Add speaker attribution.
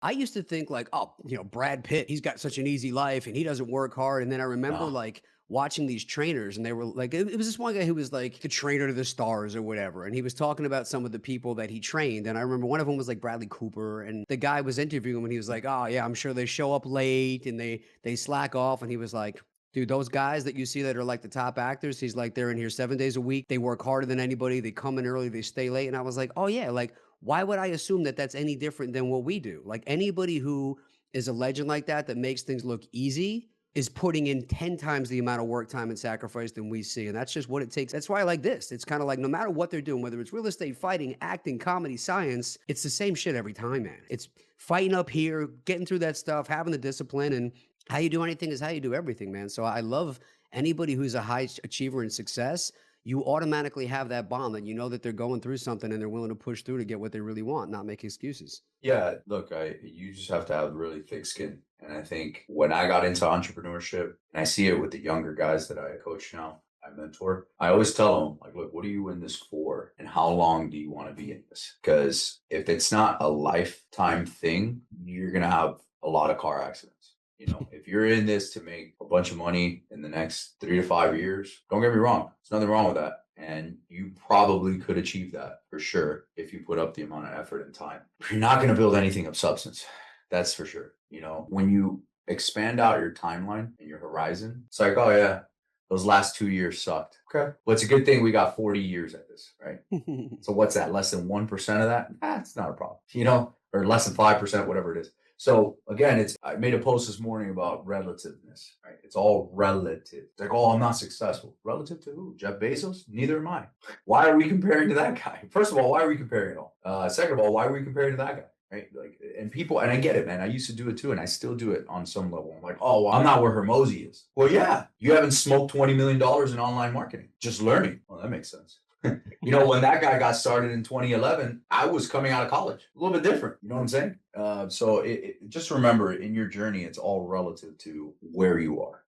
Speaker 1: I used to think like, oh, Brad Pitt, he's got such an easy life and he doesn't work hard. And then I remember
Speaker 2: No.
Speaker 1: like watching these trainers and they were like, it was this one guy who was like the trainer to the stars or whatever. And he was talking about some of the people that he trained. And I remember one of them was like Bradley Cooper. And the guy was interviewing him and he was like, oh yeah, I'm sure they show up late and they slack off. And he was like, dude, those guys that you see that are like the top actors, he's like, they're in here 7 days a week. They work harder than anybody. They come in early, they stay late. And I was like, oh yeah, like why would I assume that that's any different than what we do? Like anybody who is a legend like that, that makes things look easy is putting in 10 times the amount of work, time, and sacrifice than we see. And that's just what it takes. That's why I like this. It's kind of like no matter what they're doing, whether it's real estate, fighting, acting, comedy, science, it's the same shit every time, man. It's fighting up here, getting through that stuff, having the discipline, and how you do anything is how you do everything, man. So I love anybody who's a high achiever in success. You automatically have that bond that you know that they're going through something and they're willing to push through to get what they really want, not make excuses.
Speaker 2: Yeah, look, I you just have to have really thick skin. And I think when I got into entrepreneurship, and I see it with the younger guys that I coach now, I mentor, I always tell them, like, look, what are you in this for? And how long do you want to be in this? Because if it's not a lifetime thing, you're gonna have a lot of car accidents. If you're in this to make a bunch of money in the next 3 to 5 years, don't get me wrong, there's nothing wrong with that. And you probably could achieve that for sure if you put up the amount of effort and time. You're not going to build anything of substance. That's for sure. When you expand out your timeline and your horizon, it's like, oh, yeah, those last 2 years sucked. Okay. Well, it's a good thing we got 40 years at this, right? So what's that? Less than 1% of that? It's not a problem, or less than 5%, whatever it is. So again, I made a post this morning about relativeness, right? It's all relative. It's like, oh, I'm not successful. Relative to who? Jeff Bezos? Neither am I. Why are we comparing to that guy? First of all, why are we comparing at all? Second of all, why are we comparing to that guy? Right? Like, and people, and I get it, man. I used to do it too, and I still do it on some level. I'm like, oh, well, I'm not where Hermosi is. Well, yeah, you haven't smoked $20 million in online marketing, just learning. Well, that makes sense. When that guy got started in 2011, I was coming out of college, a little bit different. You know what I'm saying? So just remember, in your journey, it's all relative to where you are.